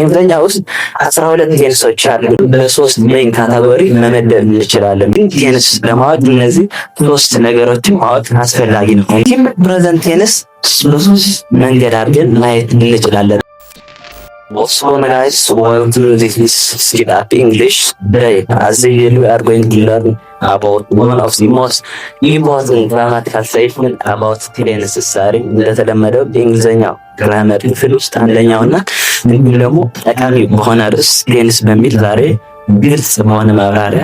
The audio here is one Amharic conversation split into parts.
በእንግሊዝኛ ውስጥ 12 ቴንሶች አሉ። በሶስት ሜን ካታጎሪ መመደብ እንችላለን። ግን ቴንስ ለማወቅ እነዚህ ሶስት ነገሮችን ማወቅ አስፈላጊ ነው። ሲምፕል ፕሬዘንት ቴንስ በሶስት መንገድ አድርገን ማየት እንችላለን። Also guys, welcome to this Speed Up English. Today, as usual, we are going to learn about one of the most important grammatical statement about tenses. ዛሬ እንደተለመደው በእንግሊዝኛው ግራመር ክፍል ውስጥ አንደኛውና እንዲሁም ደግሞ ጠቃሚ በሆነ ርዕስ ቴንስ በሚል ዛሬ ግልጽ በሆነ ማብራሪያ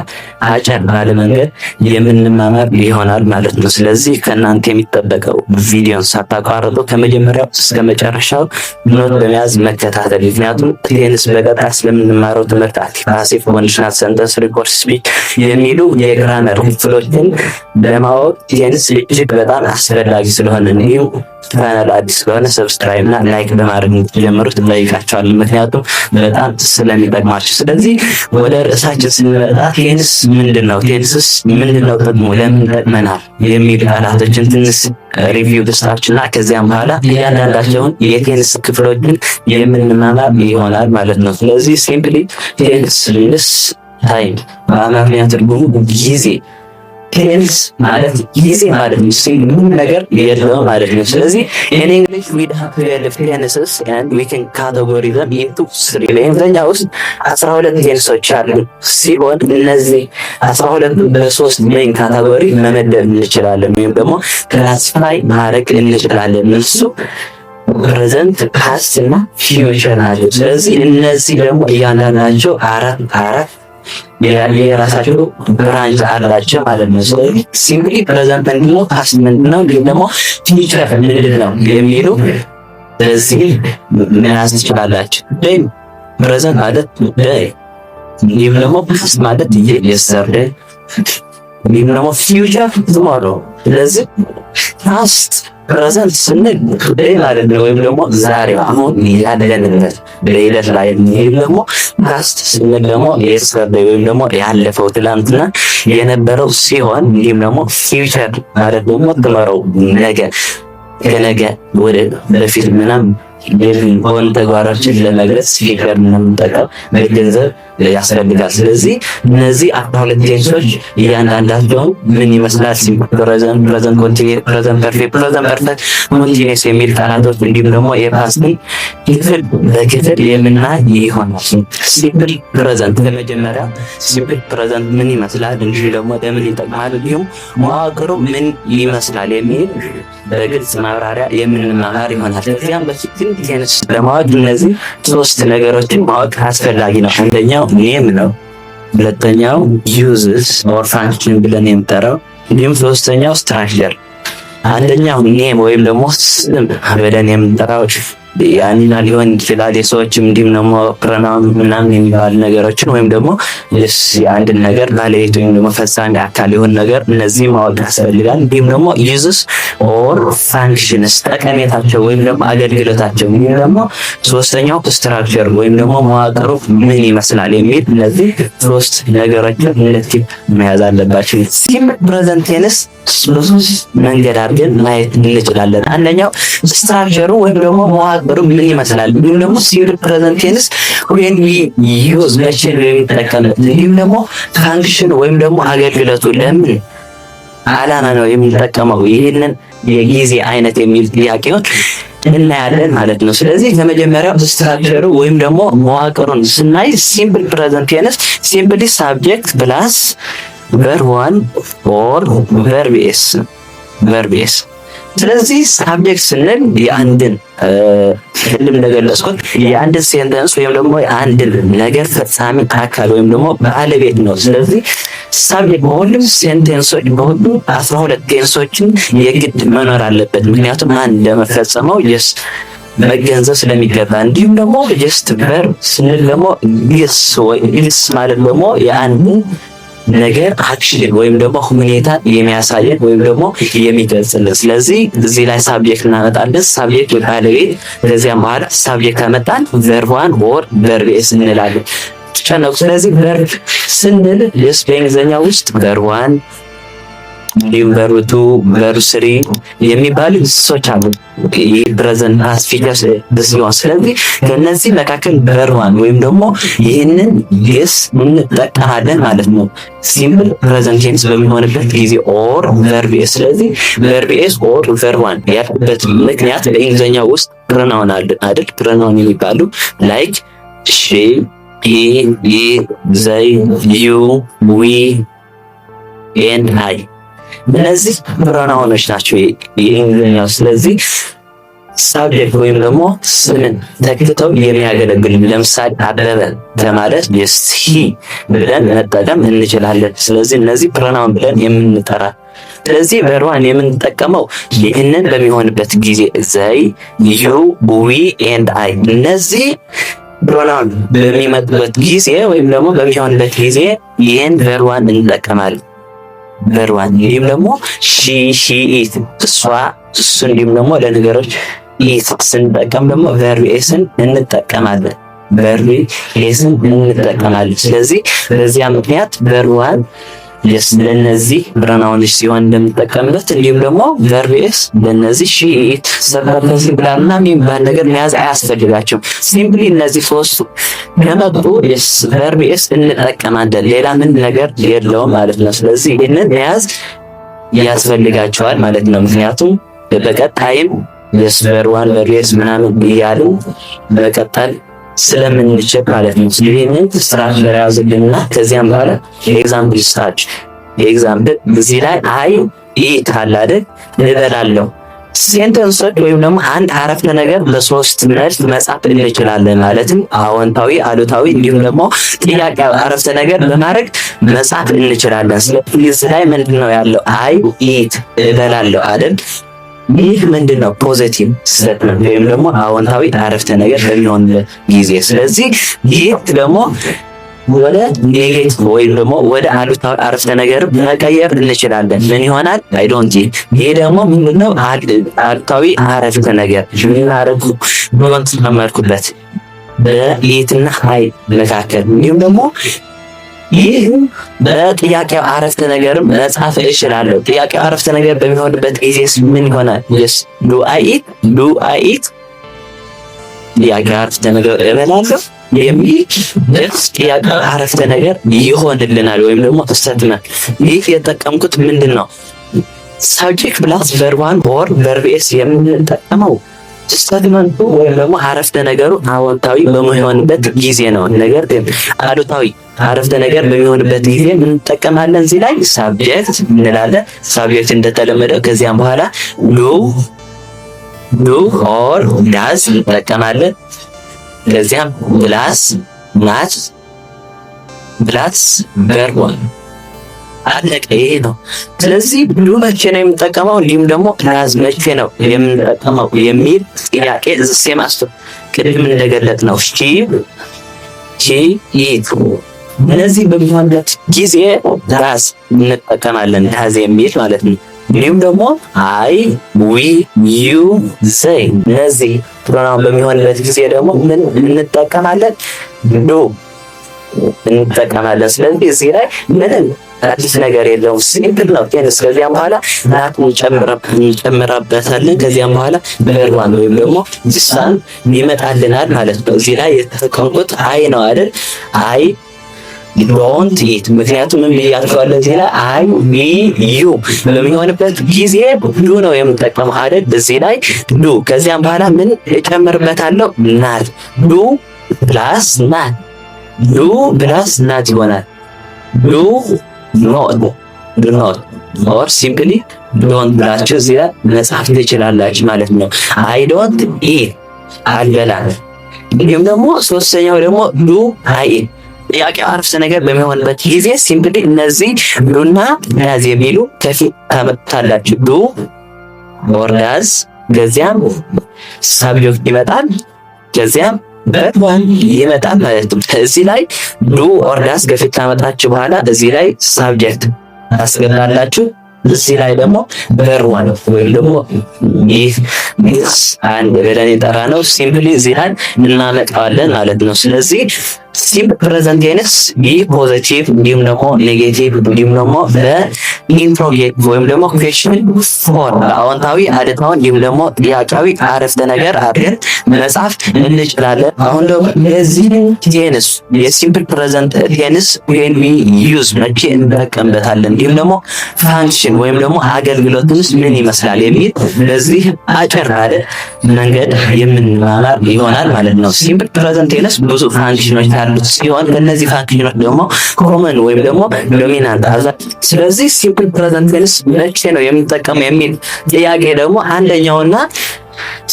አጭር ባለ መንገድ የምንማማር ይሆናል ማለት ነው። ስለዚህ ከእናንተ የሚጠበቀው ቪዲዮን ሳታቋርጡ ከመጀመሪያው እስከ መጨረሻው ኖት በመያዝ መከታተል። ምክንያቱም ቴንስ በቀጣይ ስለምንማረው ትምህርት አክቲቭ፣ ፓሲቭ፣ ኮንዲሽናል፣ ሰንተንስ፣ ሪፖርት፣ ስፒች የሚሉ የግራመር ክፍሎችን ለማወቅ ቴንስ እጅግ በጣም አስፈላጊ ስለሆነ እንዲሁም ቻናል አዲስ ከሆነ ሰብስክራይብ እና ላይክ በማድረግ እንድትጀምሩት እንጠይቃችኋለን። ምክንያቱም በጣም ስለሚጠቅማችሁ። ስለዚህ ወደ ርዕሳችን ስንመጣ ቴንስ ምንድነው? ቴንስስ ምንድነው? ጥቅሙ ለምን ይጠቅመናል? የሚሉ ቃላቶችን ትንሽ ሪቪው ልስጣችሁና ከዚያም በኋላ እያንዳንዳቸውን የቴንስ ክፍሎችን የምንማማር ይሆናል ማለት ነው። ስለዚህ ሲምፕሊ ቴንስ ሚንስ ታይም፣ በአማርኛ ትርጉሙ ጊዜ። ቴንስ ማለት ጊዜ ማለት ነው። ምንም ነገር የለውም ማለት ነው። ስለዚህ in English we have 12 tenses and we can categorize them into 3። በእንግሊዝኛ ውስጥ 12 ቴንሶች አሉ ሲሆን እነዚህ 12 በሶስት ሜን ካታጎሪ መመደብ እንችላለን ወይም ደግሞ ክላሲፋይ ማድረግ እንችላለን። እሱ ፕሬዘንት፣ ፓስት እና ፊውቸር ናቸው። ስለዚህ እነዚህ ደግሞ እያንዳንዳቸው አራት የራሳቸው ብራንች አላቸው ማለት ነው። ስለዚህ ሲምፕሊ ፕሬዘንት ምንድነው፣ ፓስት ምንድነው፣ እንዲሁም ደግሞ ፊውቸር ምንድነው የሚሉ እዚህ መያዝ ትችላላችሁ። ፕሬዘንት ማለት ቱዴይ፣ እንዲሁም ደግሞ ፓስት ማለት የስተርዴይ፣ እንዲሁም ደግሞ ፊውቸር ቱሞሮ። ስለዚህ ፓስት ፕሬዘንት ስንል ቱዴይ ማለት ነው ወይም ደግሞ ዛሬ አሁን ያለንበት በሂደት ላይ። ይሄም ደግሞ ፓስት ስንል ደግሞ የስተርዴይ ወይም ደግሞ ያለፈው ትላንትና የነበረው ሲሆን እንዲሁም ደግሞ ፊውቸር ማለት ደግሞ ትመረው ነገ፣ ከነገ ወደ በፊት ምናምን በሆነ ተግባራችን ለመግለጽ ፊውቸር የምንጠቀም መገንዘብ ያስፈልጋል። ስለዚህ እነዚህ 12 ቴንሶች እያንዳንዳቸውን ምን ይመስላል፣ ሲምፕል ፕሬዘንት፣ ፕሬዘንት ኮንቲኒየስ፣ ፕሬዘንት ፐርፌክት፣ ፕሬዘንት ፐርፌክት ኮንቲኒየስ የሚል ቃላቶች እንዲሁም ደግሞ የፓስትን ክፍል በክፍል የምናይ ይሆናል። ሲምፕል ፕሬዘንት ለመጀመሪያ ሲምፕል ፕሬዘንት ምን ይመስላል፣ እንጂ ደግሞ ለምን ይጠቅማል፣ እንዲሁም መዋቅሩ ምን ይመስላል የሚል በግልጽ ማብራሪያ የምንማማር ይሆናል። ከዚያም በፊት ግን ቴንስ ለማወቅ እነዚህ ሶስት ነገሮችን ማወቅ አስፈላጊ ነው። አንደኛው ኔም ነው፣ ሁለተኛው ዩዝስ ኦር ፋንክሽን ብለን የምንጠራው፣ እንዲሁም ሶስተኛው ስትራክቸር። አንደኛው ኔም ወይም ደግሞ ስም ብለን የምንጠራው ያንና ሊሆን ይችላል። የሰዎችም እንዲሁም ደግሞ ፕሮናውን ምናምን የሚባሉ ነገሮችን ወይም ደግሞ የአንድን ነገር ባለቤት ወይም ደግሞ ፈጻሚ አካል የሆነ ነገር እነዚህ ማወቅ ያስፈልጋል። እንዲሁም ደግሞ ዩዝስ ኦር ፋንክሽንስ ጠቀሜታቸው ወይም ደግሞ አገልግሎታቸው፣ እንዲሁም ደግሞ ሶስተኛው ስትራክቸር ወይም ደግሞ መዋቅሩ ምን ይመስላል የሚል እነዚህ ሶስት ነገሮችን ለቲፕ መያዝ አለባቸው። ሲምፕል ፕሬዘንት ቴንስ በሶስት መንገድ አድርገን ማየት እንችላለን። አንደኛው ስትራክቸሩ ወይም ደግሞ መዋቅሩ ምን ይመስላል፣ እንዲሁም ደግሞ ሲምፕል ፕሬዘንት ቴንስ when we use መቼ ነው የሚጠቀምበት፣ እንዲሁም ደግሞ ፋንክሽን ወይም ደግሞ አገልግሎቱ ለምን ዓላማ ነው የሚጠቀመው ይህንን የጊዜ አይነት የሚል ጥያቄውን እናያለን ማለት ነው። ስለዚህ ለመጀመሪያው ስትራክቸሩ ወይም ደግሞ መዋቅሩን ስናይ ሲምፕል ፕሬዘንት ቴንስ ሲምፕሊ ሳብጀክት ፕላስ verb 1 or verb s። ስለዚህ ሳብጀክት ስንል የአንድን ቅድም እንደገለጽኩት የአንድን ሴንተንስ ወይም ደግሞ የአንድን ነገር ፈጻሚ አካል ወይም ደግሞ ባለቤት ነው። ስለዚህ ሳብጀክት በሁሉም ሴንተንሶች በሁሉም 12 ቴንሶችን የግድ መኖር አለበት። ምክንያቱም አንድ እንደመፈጸመው መገንዘብ ስለሚገባ። እንዲሁም ደግሞ ጀስት verb ስንል ደግሞ ግስ ማለት ደግሞ የአንድ ነገር አክሽን ወይም ደግሞ ሁኔታን የሚያሳየን ወይም ደግሞ የሚገልጽልን። ስለዚህ እዚህ ላይ ሳብጀክት እናመጣለን። ሳብጀክት ባለቤት፣ ከዚያም በኋላ ሳብጀክት አመጣን verb 1 or verb s እንላለን። ጨነቁ። ስለዚህ verb ስንል በእንግሊዝኛ ውስጥ verb 1 እንዲሁም verb 2 verb 3 የሚባሉ ግሶች አሉ። ይህ ፕሬዘንት ፓስት ፊቸር ሲሆን ስለዚህ ከነዚህ መካከል verb 1 ወይም ደግሞ ይህንን ግስ እንጠቀማለን ማለት ነው። ሲምፕል ፕሬዘንት ቴንስ በሚሆንበት ጊዜ ኦር verb s። ስለዚህ verb s ኦር verb 1 ያለበት ምክንያት በእንግሊዝኛ ውስጥ ፕሮናውን አለ አይደል? ፕሮናውን የሚባሉ ላይክ she, he, they, you, we and I እነዚህ ፕሮናውኖች ናቸው የእንግሊዝኛው። ስለዚህ ሳብጀክት ወይም ደግሞ ስምን ተክተው የሚያገለግሉ ለምሳሌ አበበ ከማለት he ብለን መጠቀም እንችላለን። ስለዚህ እነዚህ ፕሮናውን ብለን የምንጠራ ስለዚህ verb የምንጠቀመው ይህንን በሚሆንበት ጊዜ they, you, we and I እነዚህ ፕሮናውን በሚመጡበት ጊዜ ወይም ደግሞ በሚሆንበት ጊዜ ይህን verb እንጠቀማለን። verb እንዲሁም ደግሞ she, it እሷ፣ እሱ እንዲሁም ደግሞ ለነገሮች it ስንጠቀም ደግሞ verb sን እንጠቀማለን። verb sን እንጠቀማለን። ስለዚህ በዚያ ምክንያት verb ለነዚህ ፕሮናውኖች ሲሆን እንደምንጠቀምበት እንዲሁም ደግሞ verb s ለነዚህ she, it ሰብለዚህ ብላና የሚባል ነገር መያዝ አያስፈልጋቸውም። ሲምፕሊ እነዚህ ሶስቱ ከመጡ verb s እንጠቀማለን። ሌላ ምን ነገር የለውም ማለት ነው። ስለዚህ ይህንን መያዝ ያስፈልጋቸዋል ማለት ነው። ምክንያቱም በቀጣይም verb 1 verb s ምናምን እያሉ በቀጣይ ስለምንችል ማለት ነው። ስለዚህ ስትራክቸር ያዝልና ከዚያም በኋላ ኤግዛምፕል ስታርት ኤግዛምፕል እዚህ ላይ አይ ኢት አለ አይደል? እበላለሁ። ሴንተንሶች ወይም ደግሞ አንድ አረፍተ ነገር በሶስት መልክ መጻፍ እንችላለን። ማለትም አዎንታዊ፣ አሉታዊ እንዲሁም ደግሞ ጥያቄ አረፍተ ነገር በማድረግ መጻፍ እንችላለን። ስለዚህ እዚህ ላይ ምንድነው ያለው? አይ ኢት እበላለሁ አይደል? ይህ ምንድነው? ፖዚቲቭ ስቴትመንት ወይም ደግሞ አዎንታዊ አረፍተ ነገር በሚሆን ጊዜ። ስለዚህ ይህ ደግሞ ወደ ኔጌቲቭ ወይም ደግሞ ወደ አሉታዊ አረፍተ ነገር መቀየር እንችላለን። ምን ይሆናል? አይ ዶንት ኢት። ይሄ ደግሞ ምንድነው? አሉታዊ አረፍተ ነገር ምን አረጉ ዶንት ተመርኩበት በኢትና አይ መካከል እንዲሁም ደግሞ ይህ በጥያቄው አረፍተ ነገርም መጻፍ እችላለሁ። ጥያቄው አረፍተ ነገር በሚሆንበት ጊዜ ምን ይሆናል? yes do I eat ጥያቄው አረፍተ ነገር እበላለሁ የሚል ጥያቄው አረፍተ ነገር ይሆንልናል። ወይም ደግሞ ስቴትመንት ይህ የተጠቀምኩት ምንድነው? subject plus verb 1 or verb s የምንጠቀመው ስቴትመንቱ ወይም ደግሞ አረፍተ ነገሩ አዎንታዊ በሚሆንበት ጊዜ ነው። ነገር ግን አሉታዊ አረፍተ ነገር በሚሆንበት ጊዜ እንጠቀማለን። እዚህ ላይ ሳብጀክት እንላለን። ሳብጀክት እንደተለመደው ከዚያም በኋላ ዱ ኦር ዳዝ እንጠቀማለን። ከዚያም ፕላስ ናት ፕላስ verb አለቀ። ይሄ ነው። ስለዚህ ዱ መቼ ነው የምንጠቀመው እንዲሁም ደግሞ ፕላስ መቼ ነው የምንጠቀመው የሚል ጥያቄ እዚህ ማስተር ቅድም እንደገለጥ ነው ሺ ኢት እነዚህ በሚሆንበት ጊዜ ዳዝ እንጠቀማለን። ዳዝ የሚል ማለት ነው። እንዲሁም ደግሞ አይ ዊ ዩ ዘይ እነዚህ ፕሮናውን በሚሆንበት ጊዜ ደግሞ ምን እንጠቀማለን? ዱ እንጠቀማለን። ስለዚህ እዚህ ላይ ምንም አዲስ ነገር የለውም። ሲምፕል ነው። ከዚያም በኋላ ናት እንጨምራበታለን። ከዚያም በኋላ verb 1 ወይም ደግሞ ዲስታን ይመጣልናል ማለት ነው። እዚህ ላይ የተጠቀምኩት አይ ነው አይደል? አይ ዶንት ኢት ምክንያቱም ምን ብያችኋለሁ? እዚህ ላይ አይ ዊ ዩ በሚሆንበት ጊዜ ዱ ነው የምንጠቀመው አይደል? እዚህ ላይ ዱ ከዚያም በኋላ ምን እጨምርበታለሁ? ናት ዱ ፕላስ ናት ዱ ፕላስ ናት ይሆናል። ዱ ኖት ኦር ሲምፕሊ ዶንት ብላችሁ እዚህ ላይ መጻፍ ትችላላችሁ ማለት ነው። አይ ዶንት ኢት አልበላም። እንዲሁም ደግሞ ሶስተኛው ደግሞ ዱ አይ ኢት ጥያቄው አረፍተ ነገር በሚሆንበት ጊዜ ሲምፕሊ እነዚህ ዱና ዳዝ የሚሉ ከፊት ታመጣላችሁ። ዱ ኦር ዳዝ ከዚያም ሳብጀክት ይመጣል ከዚያም verb 1 ይመጣል ማለት ነው። እዚህ ላይ ዱ ኦር ዳዝ ከፊት ታመጣችሁ በኋላ እዚህ ላይ ሳብጀክት ታስገባላችሁ። እዚህ ላይ ደግሞ verb 1 ወይም ደግሞ ይህ አንድ ብለን የጠራ ነው ሲምፕሊ እዚህ ላይ እናመጣዋለን ማለት ነው። ስለዚህ ሲምፕል ፕሬዘንት ቴንስ ይህ ፖዚቲቭ እንዲሁም ደግሞ ኔጌቲቭ እንዲሁም ደግሞ በኢንትሮጌቲቭ ወይም ደግሞ ኩዌሽን ፎርም አዎንታዊ፣ አሉታዊ እንዲሁም ደግሞ ጥያቄያዊ አረፍተ ነገር አድርገን መጻፍ እንችላለን። አሁን ደግሞ የዚህ ቴንስ የሲምፕል ፕሬዘንት ቴንስ ዌን ዊ ዩዝ መቼ እንጠቀምበታለን እንዲሁም ደግሞ ፋንክሽን ወይም ደግሞ አገልግሎቱስ ምን ይመስላል የሚል በዚህ አጭር ያለ መንገድ የምንማማር ይሆናል ማለት ነው። ሲምፕል ፕሬዘንት ቴንስ ብዙ ፋንክሽኖች ያሉት ሲሆን ከነዚህ ፋንክሽኖች ደግሞ ኮመን ወይም ደግሞ ዶሚናንት አዛ። ስለዚህ ሲምፕል ፕሬዘንት ቴንስ መቼ ነው የምንጠቀመው የሚል ጥያቄ ደግሞ አንደኛውና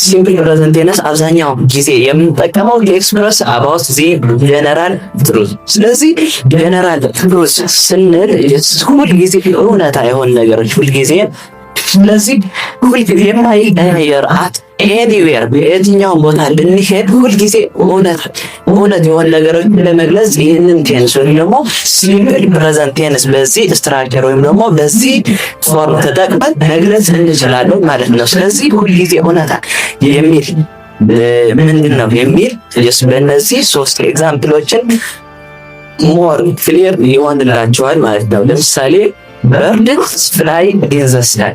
ሲምፕል ፕሬዘንት ቴንስ አብዛኛው ጊዜ የምንጠቀመው ኤክስፕረስ አባውት ዚ ጀነራል ትሩዝ። ስለዚህ ጀነራል ትሩዝ ስንል ሁል ጊዜ እውነታ የሆኑ ነገሮች ሁል ጊዜ ስለዚህ ሁልጊዜ የማይቀየር ኤኒዌር በየትኛውም ቦታ ልንሄድ ሁልጊዜ እውነት የሆነ ነገሮችን ለመግለጽ ይህንን ቴንስ ወይም ደግሞ ሲምፕል ፕሬዘንት ቴንስ በዚህ ስትራክቸር ወይም ደግሞ በዚህ ፎርም ተጠቅመን መግለጽ እንችላለን ማለት ነው። ስለዚህ ሁልጊዜ እውነታ የሚል ምንድን ነው የሚል በእነዚህ ሶስት ኤግዛምፕሎችን ሞር ክሊር ይሆንላቸዋል ማለት ነው። ለምሳሌ በርድስ ፍላይ ኢን ዘ ስካይ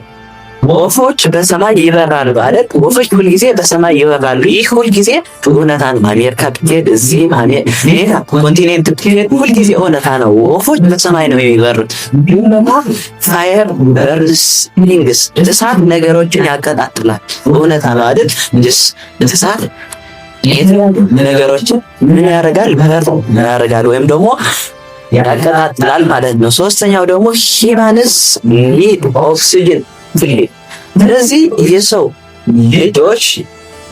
ወፎች በሰማይ ይበራሉ ማለት ወፎች ሁልጊዜ በሰማይ ይበራሉ። ይህ ሁልጊዜ እውነታ ነው። አሜሪካ ብትሄድ እዚህም ሌላ ኮንቲኔንት ብትሄድ ሁልጊዜ እውነታ ነው። ወፎች በሰማይ ነው የሚበሩት። ፋየር በርንስ ዊንግስ እሳት ነገሮችን ያቀጣጥላል። እውነታ ነው አይደል? እሳት የተለያዩ ነገሮችን ምን ያደርጋል? በር ያደርጋል ወይም ደግሞ ያቀጣጥላል ማለት ነው። ሶስተኛው ደግሞ ሂማንስ ኒድ ኦክሲጅን። ስለዚህ የሰው ልጆች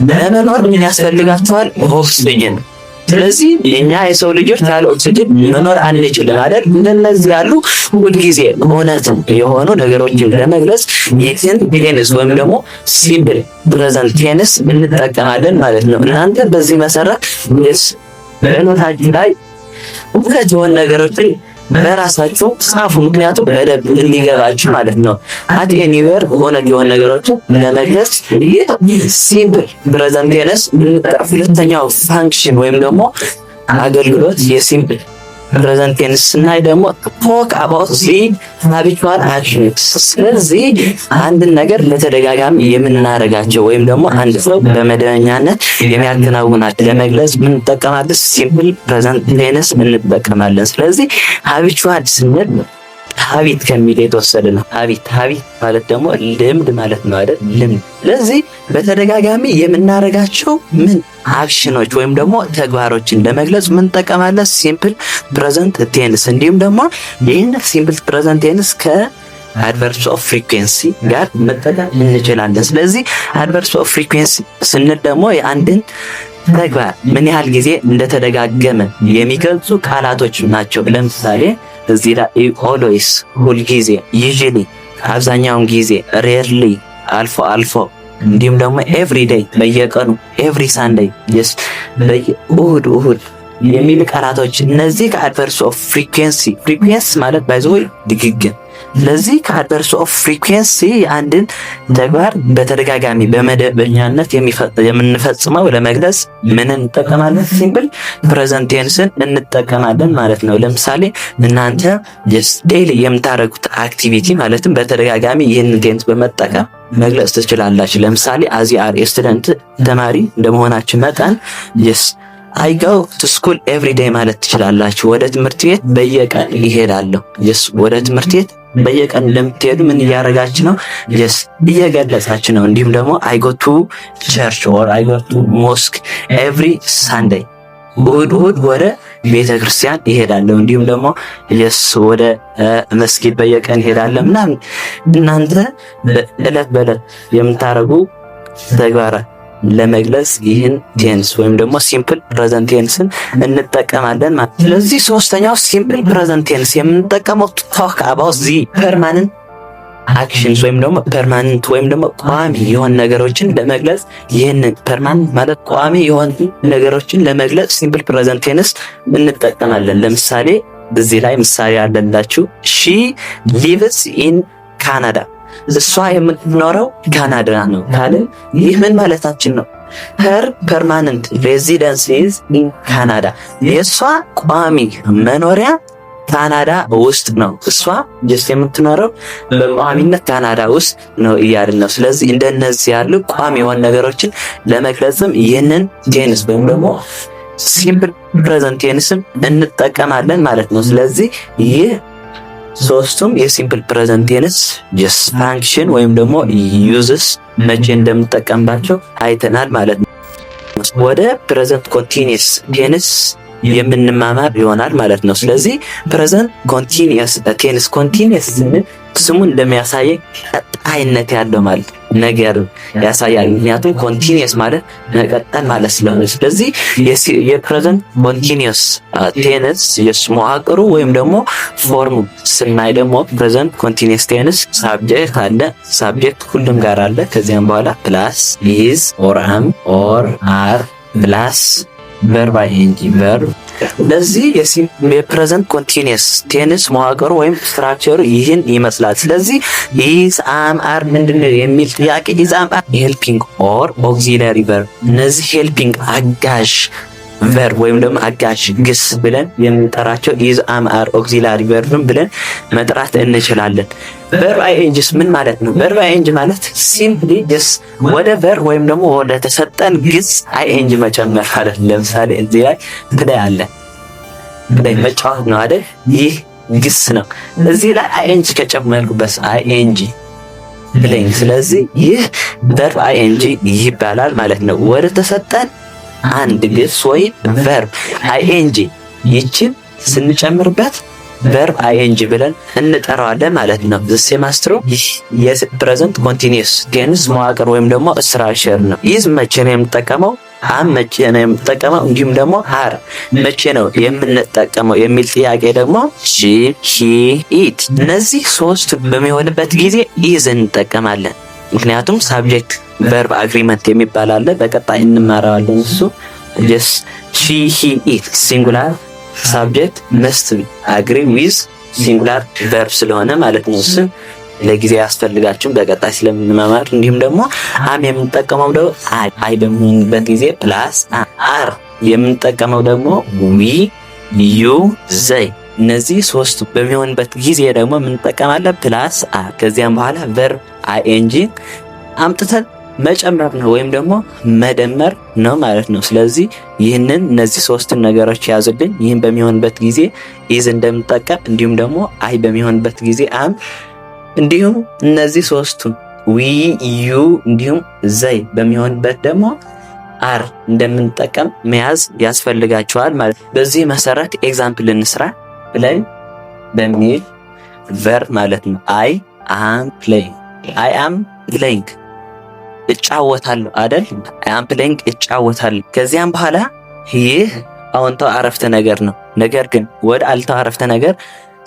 ለመኖር ምን ያስፈልጋቸዋል? ኦክሲጅን። ስለዚህ እኛ የሰው ልጆች ያለ ኦክሲጅን መኖር አንችልም አይደል? እንደነዚህ ያሉ ሁልጊዜ እውነት የሆኑ ነገሮችን ለመግለጽ የሲምፕል ቴንስ ወይም ደግሞ ሲምፕል ፕሬዘንት ቴንስ እንጠቀማለን ማለት ነው። እናንተ በዚህ መሰረት በኖታችሁ ላይ እውነት የሆኑ ነገሮችን በራሳችሁ ጻፉ። ምክንያቱም በደንብ እንዲገባችሁ ማለት ነው። አት ኤኒዌር እውነት የሆኑ ነገሮችን ለመግለጽ ሲምፕል ፕሬዘንት ቴንስ ሁለተኛው ፋንክሽን ወይም ደግሞ አገልግሎት የሲምፕል ፕሬዘንት ቴንስ ስናይ ደግሞ ቶክ አባውት ዚ ሃቢቹዋል አክሽንስ። ስለዚህ አንድን ነገር ለተደጋጋሚ የምናደርጋቸው ወይም ደግሞ አንድ ሰው በመደበኛነት የሚያከናውናቸው ለመግለጽ ምን እንጠቀማለን? ሲምፕል ፕሬዘንት ቴንስ እንጠቀማለን። ስለዚህ ሃቢቹዋል ስንል ሀቢት ከሚል የተወሰደ ነው። ሀቢት ማለት ደግሞ ልምድ ማለት ነው አይደል? ልምድ። ስለዚህ በተደጋጋሚ የምናደርጋቸው ምን አክሽኖች ወይም ደግሞ ተግባሮችን ለመግለጽ ምን እንጠቀማለን? ሲምፕል ፕሬዘንት ቴንስ። እንዲሁም ደግሞ ይህን ሲምፕል ፕሬዘንት ቴንስ ከአድቨርብስ ኦፍ ፍሪኩዌንሲ ጋር መጠቀም እንችላለን። ስለዚህ አድቨርብስ ኦፍ ፍሪኩዌንሲ ስንል ደግሞ የአንድን ተግባር ምን ያህል ጊዜ እንደተደጋገመ የሚገልጹ ቃላቶች ናቸው። ለምሳሌ እዚህ ላይ ኦልዌይስ ሁልጊዜ፣ ዩዥሊ አብዛኛውን ጊዜ፣ ሬርሊ አልፎ አልፎ፣ እንዲሁም ደግሞ ኤቭሪ ዴይ በየቀኑ፣ ኤቭሪ ሳንዴይ እሁድ የሚል ቃላቶች እነዚህ ከአድቨርስ ኦፍ ፍሪኩዌንሲ ማለት ባይዘው ድግግም። ስለዚህ ከአድቨርስ ኦፍ ፍሪኩዌንሲ አንድን ተግባር በተደጋጋሚ በመደበኛነት የምንፈጽመው ለመግለጽ ምን እንጠቀማለን? ሲምፕል ፕሬዘንት ቴንስን እንጠቀማለን ማለት ነው። ለምሳሌ እናንተ ዴይሊ የምታደርጉት አክቲቪቲ ማለትም በተደጋጋሚ ይህን ቴንስ በመጠቀም መግለጽ ትችላላችሁ። ለምሳሌ አዚ አር ስቱደንት ተማሪ እንደመሆናችሁ መጠን አይ ጎ ቱ ስኩል ኤቭሪ ዴይ ማለት ትችላላችሁ። ወደ ትምህርት ቤት በየቀን ይሄዳለሁ። ወደ ትምህርት ቤት በየቀን እንደምትሄዱ ምን እያደረጋችሁ ነው? እየገለጻችሁ ነው። እንዲሁም ደግሞ አይ ጎ ቱ ቸርች ኦር አይ ጎ ቱ ሞስክ ኤቭሪ ሳንዴይ፣ እሁድ ወደ ቤተ ክርስቲያን ይሄዳለሁ። እንዲሁም ደግሞ ወደ መስጊድ በየቀን ይሄዳለሁ ምናምን። እናንተ በዕለት በዕለት የምታደርጉ ተግባራት ለመግለጽ ይህን ቴንስ ወይም ደግሞ ሲምፕል ፕሬዘንት ቴንስን እንጠቀማለን ማለት። ስለዚህ ሶስተኛው ሲምፕል ፕሬዘንት ቴንስ የምንጠቀመው ቶክ አባውት ዚ ፐርማነንት አክሽንስ ወይም ደግሞ ፐርማነንት ወይም ደግሞ ቋሚ የሆኑ ነገሮችን ለመግለጽ ይህንን ፐርማነንት ማለት ቋሚ የሆኑ ነገሮችን ለመግለጽ ሲምፕል ፕሬዘንት ቴንስ እንጠቀማለን። ለምሳሌ እዚህ ላይ ምሳሌ ያለላችሁ ሺ ሊቭስ ኢን ካናዳ፣ እሷ የምትኖረው ካናዳ ነው ካልን ይህ ምን ማለታችን ነው? her permanent residence is in Canada የሷ ቋሚ መኖሪያ ካናዳ ውስጥ ነው። እሷ ጀስት የምትኖረው በቋሚነት ካናዳ ውስጥ ነው እያልን ነው። ስለዚህ እንደነዚህ ያሉ ቋሚ የሆኑ ነገሮችን ለመግለጽም ይህንን ቴንስ ወይም ደግሞ ሲምፕል ፕሬዘንት ቴንስን እንጠቀማለን ማለት ነው። ስለዚህ ይህ ሶስቱም የሲምፕል ፕሬዘንት ቴንስ ጀስት ፋንክሽን ወይም ደግሞ ዩዝስ መቼ እንደምንጠቀምባቸው አይተናል ማለት ነው። ወደ ፕሬዘንት ኮንቲኒየስ ቴንስ የምንማማር ይሆናል ማለት ነው። ስለዚህ ፕሬዘንት ኮንቲኒየስ ቴንስ ኮንቲኒየስ ስንል ስሙ እንደሚያሳይ ቀጣይነት ያለው ማለት ነገር ያሳያል። ምክንያቱም ኮንቲኒየስ ማለት መቀጠል ማለት ስለሆነ ስለዚህ የፕሬዘንት ኮንቲኒየስ ቴንስ መዋቅሩ ወይም ደግሞ ፎርሙ ስናይ ደግሞ ፕሬዘንት ኮንቲኒየስ ቴንስ ሳብጀክት አለ። ሳብጀክት ሁሉም ጋር አለ። ከዚያም በኋላ ፕላስ ኢዝ ኦር አም ኦር አር ፕላስ verb ing verb ለዚህ የፕሬዘንት ኮንቲኒየስ ቴንስ መዋቅሩ ወይም ስትራክቸሩ ይህን ይመስላል። ስለዚህ is am are ምንድነው የሚል ጥያቄ is am are helping or auxiliary verb እነዚህ helping አጋዥ verb ወይም ደግሞ አጋዥ ግስ ብለን የምንጠራቸው is am are auxiliary verb ብለን መጥራት እንችላለን። verb ing's ምን ማለት ነው? verb ing ማለት simply just ወደ verb ወይም ደግሞ ወደ ተሰጠን ግስ ing መጨመር ማለት ነው። ለምሳሌ እዚህ ላይ play አለ። play መጫወት ነው አይደል? ይህ ግስ ነው። እዚህ ላይ ing ከጨመርኩበት ing playing ስለዚህ ይህ verb ing ይባላል ማለት ነው። ወደ ተሰጠን አንድ ግስ ወይ verb ing ይችን ስንጨምርበት verb ing ብለን እንጠራዋለን ማለት ነው። ዘሴማስትሮ የፕሬዘንት ኮንቲኒየስ ቴንስ መዋቅር ወይም ደግሞ ስትራክቸር ነው። ይህ መቼ ነው የምንጠቀመው? አም መቼ ነው የምንጠቀመው? እንዲሁም ደግሞ አር መቼ ነው የምንጠቀመው የሚል ጥያቄ ደግሞ ሺ ሂ ኢት እነዚህ ሶስት በሚሆንበት ጊዜ ኢዝ እንጠቀማለን። ምክንያቱም ሳብጀክት verb agreement የሚባል አለ። በቀጣይ እንማራለን እሱ just she he it singular subject must agree with singular verb ስለሆነ ማለት ነው። እሱ ለጊዜ ያስፈልጋችሁ በቀጣይ ስለምንማማር። እንዲሁም ደግሞ አም የምንጠቀመው ደግሞ አይ በሚሆንበት ጊዜ ፕላስ አር የምንጠቀመው ደግሞ we you they እነዚህ ሶስት በሚሆንበት ጊዜ ደግሞ የምንጠቀማለን ፕላስ አር ከዚያም በኋላ verb ing አምጥተን መጨመር ነው ወይም ደግሞ መደመር ነው ማለት ነው። ስለዚህ ይህንን እነዚህ ሶስቱን ነገሮች ያዙልኝ። ይህን በሚሆንበት ጊዜ ኢዝ እንደምንጠቀም እንዲሁም ደግሞ አይ በሚሆንበት ጊዜ አም እንዲሁም እነዚህ ሶስቱን ዊ ዩ እንዲሁም ዘይ በሚሆንበት ደግሞ አር እንደምንጠቀም መያዝ ያስፈልጋቸዋል ማለት ነው። በዚህ መሰረት ኤግዛምፕል እንስራ። ፕሌይ በሚል verb ማለት ነው። አይ አም ፕሌይንግ አይ አም ፕሌይንግ እጫወታለሁ አይደል? አይ አም ፕሌይንግ እጫወታለሁ። ከዚያም በኋላ ይህ አዎንታዊ አረፍተ ነገር ነው። ነገር ግን ወደ አሉታዊ አረፍተ ነገር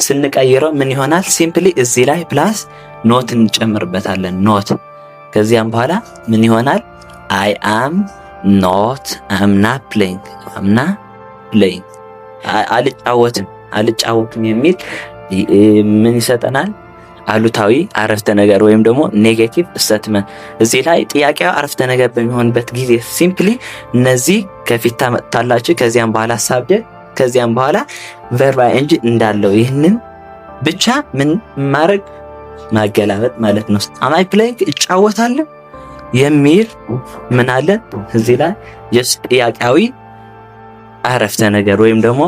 ስንቀይረው ምን ይሆናል? ሲምፕሊ እዚህ ላይ ፕላስ ኖት እንጨምርበታለን። ኖት ከዚያም በኋላ ምን ይሆናል? አይ አም ኖት አም ናት ፕሌይንግ አም ናት ፕሌይንግ አልጫወትም የሚል ምን ይሰጠናል? አሉታዊ አረፍተ ነገር ወይም ደግሞ ኔጌቲቭ ስቴትመንት። እዚህ ላይ ጥያቄው አረፍተ ነገር በሚሆንበት ጊዜ ሲምፕሊ እነዚህ ከፊት ታመጣላችሁ። ከዚያም በኋላ ሳብጀክት ከዚያም በኋላ verb ing እንዳለው ይህንን ብቻ ምን ማድረግ ማገላበጥ ማለት ነው። am I playing እጫወታለሁ የሚል ምን አለ እዚህ ላይ just ጥያቄያዊ አረፍተ ነገር ወይም ደግሞ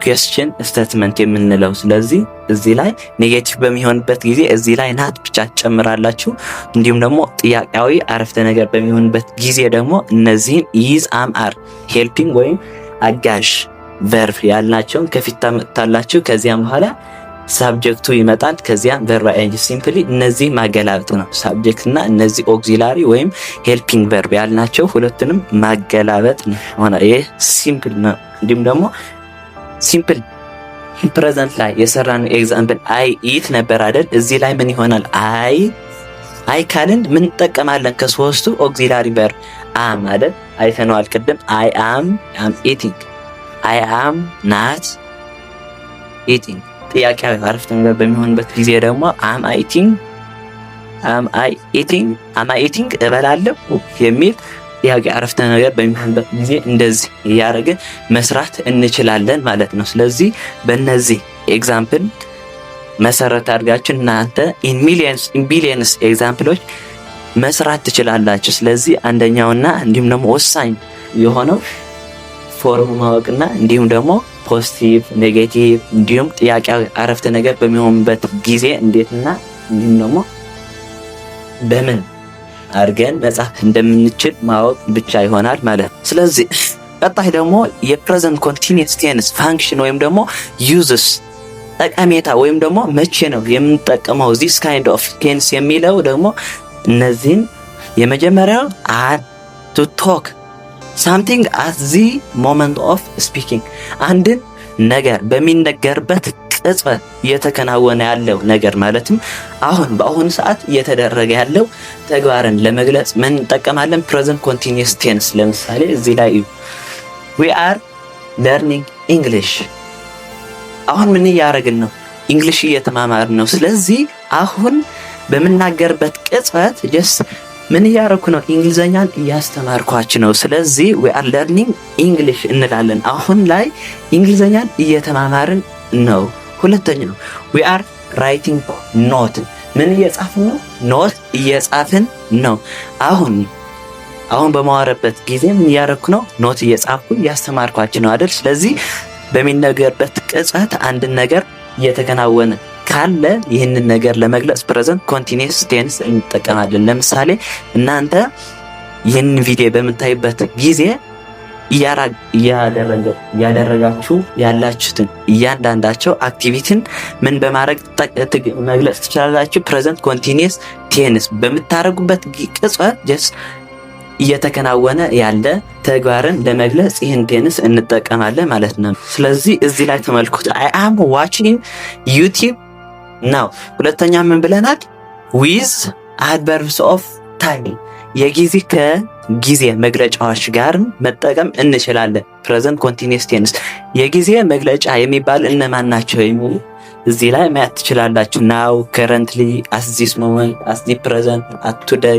question statement የምንለው። ስለዚህ እዚህ ላይ ኔጌቲቭ በሚሆንበት ጊዜ እዚህ ላይ ናት ብቻ ጨምራላችሁ። እንዲሁም ደግሞ ጥያቄያዊ አረፍተ ነገር በሚሆንበት ጊዜ ደግሞ እነዚህን is am are helping ወይም አጋዥ verb ያልናቸውን ከፊት ታመጣላችሁ። ከዚያም በኋላ ሳብጀክቱ ይመጣል። ከዚያም verb ing ሲምፕሊ እነዚህ ማገላበጥ ነው። ሳብጀክት እና እነዚህ ኦክሲላሪ ወይም ሄልፒንግ verb ያልናቸው ሁለቱንም ማገላበጥ ነው ሆነ። ይሄ ሲምፕል ነው። እንዲሁም ደግሞ ሲምፕል ፕሬዘንት ላይ የሰራነው ኤግዛምፕል አይ ኢት ነበር አይደል? እዚህ ላይ ምን ይሆናል? አይ ካልን ምን እንጠቀማለን? ከሶስቱ ኦክሲላሪ verb አም አይደል? አይተነዋል ቅድም። አይ አም ኢቲንግ አይ አም ናት ኢቲንግ። ጥያቄያዊ አረፍተ ነገር በሚሆንበት ጊዜ ደግሞ አም አይ ኢቲንግ እበላለሁ የሚል ጥያቄ አረፍተ ነገር በሚሆንበት ጊዜ እንደዚህ እያደረግን መስራት እንችላለን ማለት ነው። ስለዚህ በእነዚህ ኤግዛምፕል መሰረት አድርጋችሁ እናንተ ኢን ሚሊየንስ ኢን ቢሊየንስ ኤግዛምፕሎች መስራት ትችላላችሁ። ስለዚህ አንደኛውና እንዲሁም ደግሞ ወሳኝ የሆነው ፎርም ማወቅና እንዲሁም ደግሞ ፖዚቲቭ ኔጌቲቭ እንዲሁም ጥያቄ አረፍተ ነገር በሚሆንበት ጊዜ እንዴትና እንዲሁም ደግሞ በምን አድርገን መጻፍ እንደምንችል ማወቅ ብቻ ይሆናል ማለት ነው። ስለዚህ ቀጣይ ደግሞ የፕሬዘንት ኮንቲኒየስ ቴንስ ፋንክሽን ወይም ደግሞ ዩዝስ ጠቀሜታ ወይም ደግሞ መቼ ነው የምንጠቀመው ዚስ ካይንድ ኦፍ ቴንስ የሚለው ደግሞ እነዚህን የመጀመሪያው to talk something at the moment of speaking አንድን ነገር በሚነገርበት ቅጽበት እየተከናወነ ያለው ነገር ማለትም አሁን በአሁኑ ሰዓት እየተደረገ ያለው ተግባርን ለመግለጽ ምን እንጠቀማለን? ፕሬዘንት ኮንቲኒየስ ቴንስ። ለምሳሌ እዚህ ላይ we are learning English አሁን ምን እያደረግን ነው? እንግሊሽ እየተማማርን ነው። ስለዚህ አሁን በምናገርበት ቅጽበት ጀስት ምን እያደረኩ ነው? እንግሊዘኛን እያስተማርኳችሁ ነው። ስለዚህ we are learning English እንላለን። አሁን ላይ እንግሊዘኛን እየተማማርን ነው። ሁለተኛው we are writing note ምን እየጻፍን ነው? ኖት እየጻፍን ነው። አሁን በማወራበት ጊዜ ምን እያደረኩ ነው? ኖት እየጻፍኩ እያስተማርኳችሁ ነው አይደል? ስለዚህ በሚነገርበት ቅጽበት አንድ ነገር እየተከናወነ ካለ ይህንን ነገር ለመግለጽ ፕሬዘንት ኮንቲኒየስ ቴንስ እንጠቀማለን። ለምሳሌ እናንተ ይህንን ቪዲዮ በምታዩበት ጊዜ እያደረጋችሁ ያላችሁትን እያንዳንዳቸው አክቲቪቲን ምን በማድረግ መግለጽ ትችላላችሁ? ፕሬዘንት ኮንቲኒየስ ቴንስ በምታደርጉበት ቅጽበት ጀስት እየተከናወነ ያለ ተግባርን ለመግለጽ ይህን ቴንስ እንጠቀማለን ማለት ነው። ስለዚህ እዚህ ላይ ተመልከቱ። I am watching YouTube now። ሁለተኛ ምን ብለናል? with adverbs of time የጊዜ ከጊዜ መግለጫዎች ጋር መጠቀም እንችላለን። ፕሬዘንት ኮንቲኒየስ ቴንስ የጊዜ መግለጫ የሚባል እነማን ናቸው የሚሉ እዚህ ላይ ማየት ትችላላችሁ። now currently at this moment at the present at today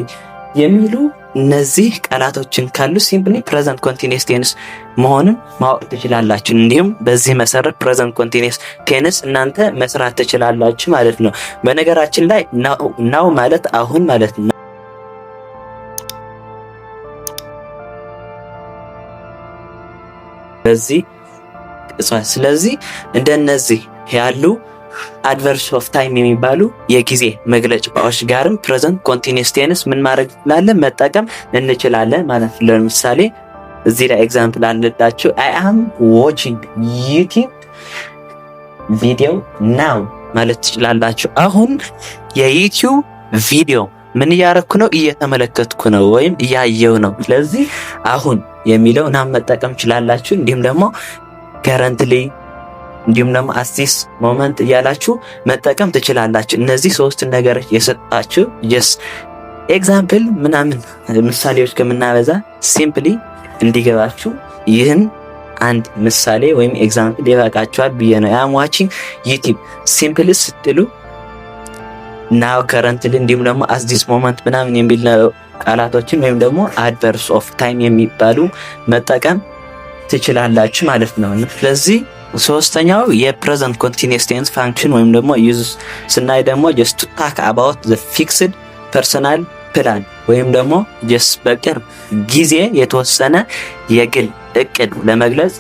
የሚሉ እነዚህ ቃላቶችን ካሉ ሲምፕሊ ፕሬዘንት ኮንቲኒየስ ቴንስ መሆኑን ማወቅ ትችላላችሁ። እንዲሁም በዚህ መሰረት ፕሬዘንት ኮንቲኒየስ ቴንስ እናንተ መስራት ትችላላችሁ ማለት ነው። በነገራችን ላይ ናው ማለት አሁን ማለት ነው። ስለዚህ እንደነዚህ ያሉ አድቨርስ ኦፍ ታይም የሚባሉ የጊዜ መግለጫዎች ጋርም ፕሬዘንት ኮንቲኒየስ ቴንስ ምን ማድረግ እንችላለን? መጠቀም እንችላለን ማለት ነው። ለምሳሌ እዚህ ላይ ኤግዛምፕል አለላችሁ። I am watching YouTube video now ማለት ትችላላችሁ። አሁን የዩቲዩብ ቪዲዮ ምን እያደረኩ ነው? እየተመለከትኩ ነው ወይም እያየው ነው። ስለዚህ አሁን የሚለው ናም መጠቀም ትችላላችሁ። እንዲሁም ደግሞ currently እንዲሁም ደግሞ at this moment እያላችሁ መጠቀም ትችላላችሁ። እነዚህ ሶስት ነገሮች የሰጣችሁ ጀስት ኤግዛምፕል ምናምን ምሳሌዎች ከምናበዛ ሲምፕሊ እንዲገባችሁ ይህን አንድ ምሳሌ ወይም ኤግዛምፕል ይበቃችኋል ብዬ ነው። I am watching YouTube ሲምፕሊ ስትሉ now currently እንዲሁም ደግሞ at this moment ምናምን የሚል ቃላቶችን ወይም ደግሞ adverbs of time የሚባሉ መጠቀም ትችላላችሁ ማለት ነው። ስለዚህ ሶስተኛው የፕሬዘንት ኮንቲኒየስ ቴንስ ፋንክሽን ወይም ደግሞ ዩዝ ስናይ ደግሞ just to talk about the fixed personal plan ወይም ደግሞ just በቅርብ ጊዜ የተወሰነ የግል እቅድ ለመግለጽ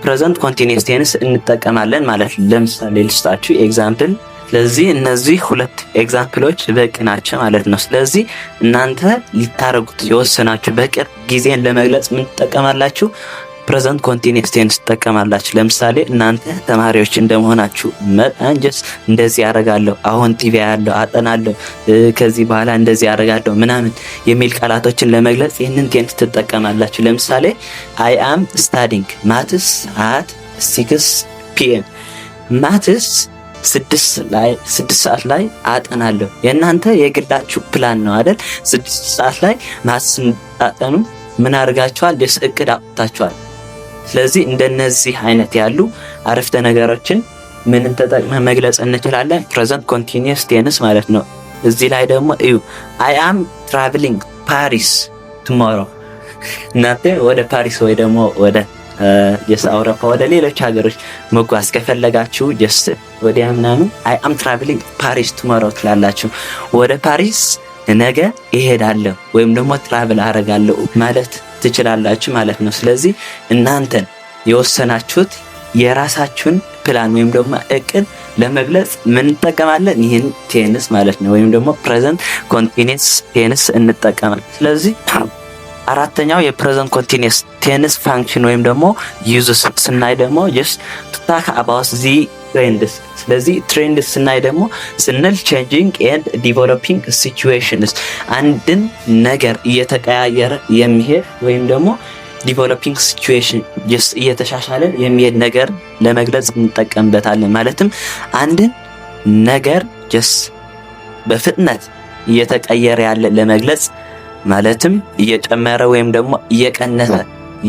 ፕሬዘንት ኮንቲኒየስ ቴንስ እንጠቀማለን ማለት ነው። ለምሳሌ ልስጣችሁ ኤግዛምፕል። ስለዚህ እነዚህ ሁለት ኤግዛምፕሎች በቂ ናቸው ማለት ነው። ስለዚህ እናንተ ልታረጉት የወሰናችሁ በቅርብ ጊዜን ለመግለጽ ምን ትጠቀማላችሁ? ፕሬዘንት ኮንቲኒየስ ቴንስ ትጠቀማላችሁ። ለምሳሌ እናንተ ተማሪዎች እንደመሆናችሁ መጠን ጀስት እንደዚህ ያደርጋለሁ፣ አሁን ቲቪ ያለው አጠናለሁ፣ ከዚህ በኋላ እንደዚህ ያደርጋለሁ ምናምን የሚል ቃላቶችን ለመግለጽ ይህንን ቴንስ ትጠቀማላችሁ። ለምሳሌ I am studying maths at 6 PM ማትስ 6 ሰዓት ላይ አጠናለሁ። የእናንተ የግላችሁ ፕላን ነው አይደል? 6 ሰዓት ላይ ማትስ አጠኑ ምን አድርጋችኋል? ደስ እቅድ አውጥታችኋል። ስለዚህ እንደነዚህ አይነት ያሉ አረፍተ ነገሮችን ምን ተጠቅመን መግለጽ እንችላለን? ፕሬዘንት ኮንቲኒየስ ቴንስ ማለት ነው። እዚህ ላይ ደግሞ እዩ I am traveling Paris tomorrow እናንተ ወደ ፓሪስ ወይ ደግሞ ወደ ጀስት አውሮፓ ወደ ሌሎች ሀገሮች መጓዝ ከፈለጋችሁ ጀስት ወዲያ ምናምን አይ አም ትራቭሊንግ ፓሪስ ቱሞሮ ትላላችሁ። ወደ ፓሪስ ነገ እሄዳለሁ ወይም ደግሞ ትራቭል አደርጋለሁ ማለት ትችላላችሁ ማለት ነው። ስለዚህ እናንተን የወሰናችሁት የራሳችሁን ፕላን ወይም ደግሞ እቅድ ለመግለጽ ምን እንጠቀማለን? ይህን ቴንስ ማለት ነው፣ ወይም ደግሞ ፕሬዘንት ኮንቲኒየስ ቴንስ እንጠቀማለን። ስለዚህ አራተኛው የፕሬዘንት ኮንቲኒየስ ቴንስ ፋንክሽን ወይም ደግሞ ዩዝስ ስናይ ደግሞ ጀስት ቱ ታክ አባውት ዚ ትሬንድስ። ስለዚህ ትሬንድስ ስናይ ደግሞ ስንል ቼንጂንግ ኤንድ ዲቨሎፒንግ ሲቹዌሽንስ፣ አንድን ነገር እየተቀያየረ የሚሄድ ወይም ደግሞ ዲቨሎፒንግ ሲቹዌሽን ጀስት እየተሻሻለ የሚሄድ ነገር ለመግለጽ እንጠቀምበታለን። ማለትም አንድን ነገር ጀስት በፍጥነት እየተቀየረ ያለ ለመግለጽ ማለትም እየጨመረ ወይም ደግሞ እየቀነሰ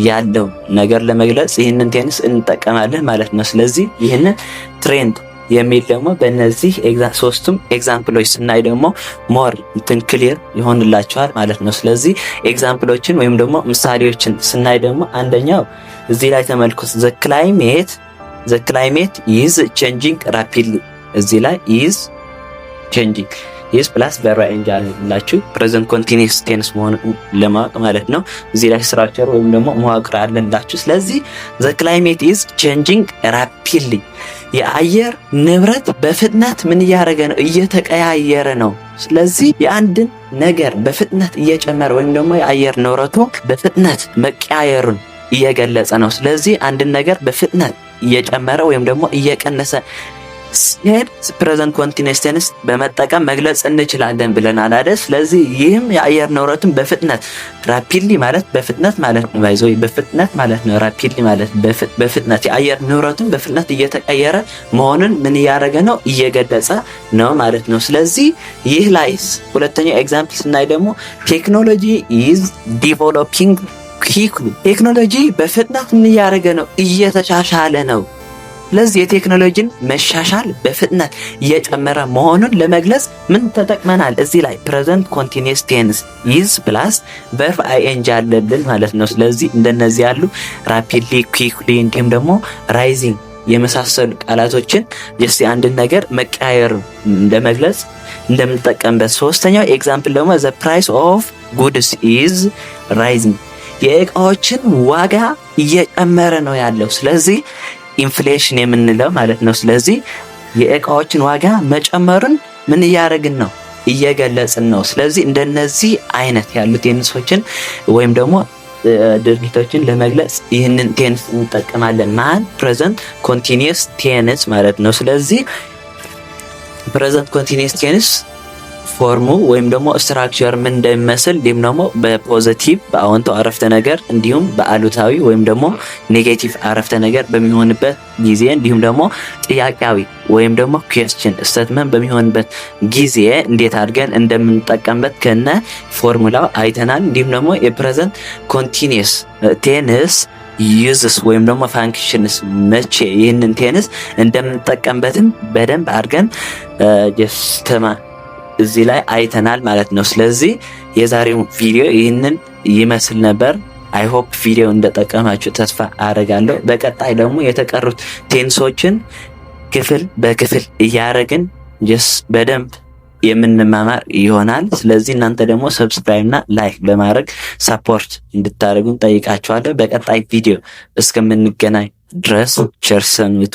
ያለው ነገር ለመግለጽ ይህንን ቴንስ እንጠቀማለን ማለት ነው። ስለዚህ ይህንን ትሬንድ የሚል ደግሞ በእነዚህ ሶስቱም ኤግዛምፕሎች ስናይ ደግሞ ሞር እንትን ክሊር ይሆንላቸዋል ማለት ነው። ስለዚህ ኤግዛምፕሎችን ወይም ደግሞ ምሳሌዎችን ስናይ ደግሞ አንደኛው እዚህ ላይ ተመልከቱ። ዘ ክላይሜት ኢዝ ቼንጂንግ ራፒድሊ። እዚህ ላይ ኢዝ ቼንጂንግ ኢዝ ፕላስ ቨርብ ኢንግ አላችሁ ፕሬዘንት ኮንቲኒየስ ቴንስ መሆኑን ለማወቅ ማለት ነው። እዚህ ላይ ስትራክቸር ወይም ደግሞ መዋቅር አለላችሁ። ስለዚህ ዘ ክላይሜት ኢዝ ቼንጂንግ ራፒድሊ፣ የአየር ንብረት በፍጥነት ምን እያደረገ ነው? እየተቀያየረ ነው። ስለዚህ የአንድን ነገር በፍጥነት እየጨመረ ወይም ደግሞ የአየር ንብረቱ በፍጥነት መቀያየሩን እየገለጸ ነው። ስለዚህ አንድን ነገር በፍጥነት እየጨመረ ወይም ደግሞ እየቀነሰ ሲሄድ ፕሬዘንት ኮንቲኒየስ ቴንስ በመጠቀም መግለጽ እንችላለን ብለናል አይደል? ስለዚህ ይህም የአየር ንብረቱን በፍጥነት ራፒድሊ ማለት በፍጥነት ማለት ነው። ባይዞ በፍጥነት ማለት ነው። ራፒድሊ ማለት በፍጥነት የአየር ንብረቱን በፍጥነት እየተቀየረ መሆኑን ምን እያደረገ ነው? እየገለጸ ነው ማለት ነው። ስለዚህ ይህ ላይስ ሁለተኛው ኤግዛምፕል ስናይ ደግሞ ቴክኖሎጂ ኢዝ ዲቨሎፒንግ ኩዊክሊ። ቴክኖሎጂ በፍጥነት ምን እያደረገ ነው? እየተሻሻለ ነው። ስለዚህ የቴክኖሎጂን መሻሻል በፍጥነት እየጨመረ መሆኑን ለመግለጽ ምን ተጠቅመናል? እዚህ ላይ ፕሬዘንት ኮንቲኒየስ ቴንስ ኢዝ ፕላስ ቨርብ አይኤንጂ አለልን ማለት ነው። ስለዚህ እንደነዚህ ያሉ ራፒድሊ፣ ኩዊክሊ እንዲሁም ደግሞ ራይዚንግ የመሳሰሉ ቃላቶችን ጀስት አንድን ነገር መቀያየር ለመግለጽ እንደምንጠቀምበት። ሶስተኛው ኤግዛምፕል ደግሞ ዘ ፕራይስ ኦፍ ጉድስ ኢዝ ራይዚንግ፣ የእቃዎችን ዋጋ እየጨመረ ነው ያለው። ስለዚህ ኢንፍሌሽን የምንለው ማለት ነው። ስለዚህ የእቃዎችን ዋጋ መጨመሩን ምን እያደረግን ነው? እየገለጽን ነው። ስለዚህ እንደነዚህ አይነት ያሉ ቴንሶችን ወይም ደግሞ ድርጊቶችን ለመግለጽ ይህንን ቴንስ እንጠቀማለን። ማን ፕሬዘንት ኮንቲኒየስ ቴንስ ማለት ነው። ስለዚህ ፕሬዘንት ኮንቲኒየስ ቴንስ ፎርሙ ወይም ደግሞ ስትራክቸር ምን እንደሚመስል እንዲሁም ደግሞ በፖዚቲቭ በአዎንታዊ አረፍተ ነገር እንዲሁም በአሉታዊ ወይም ደግሞ ኔጌቲቭ አረፍተ ነገር በሚሆንበት ጊዜ እንዲሁም ደግሞ ጥያቄያዊ ወይም ደግሞ ኩዌስችን ስቴትመንት በሚሆንበት ጊዜ እንዴት አድርገን እንደምንጠቀምበት ከነ ፎርሙላው አይተናል። እንዲሁም ደግሞ የፕሬዘንት ኮንቲኒየስ ቴንስ ዩዝስ ወይም ደግሞ ፋንክሽንስ መቼ ይህንን ቴንስ እንደምንጠቀምበትም በደንብ አድርገን ጀስተማ እዚህ ላይ አይተናል ማለት ነው። ስለዚህ የዛሬው ቪዲዮ ይህንን ይመስል ነበር። አይ ሆፕ ቪዲዮ እንደጠቀማችሁ ተስፋ አደርጋለሁ። በቀጣይ ደግሞ የተቀሩት ቴንሶችን ክፍል በክፍል እያደረግን በደንብ የምንማማር ይሆናል። ስለዚህ እናንተ ደግሞ ሰብስክራይብ እና ላይክ በማድረግ ሰፖርት እንድታደርጉን ጠይቃችኋለሁ። በቀጣይ ቪዲዮ እስከምንገናኝ ድረስ ቸር ሰንብቱ።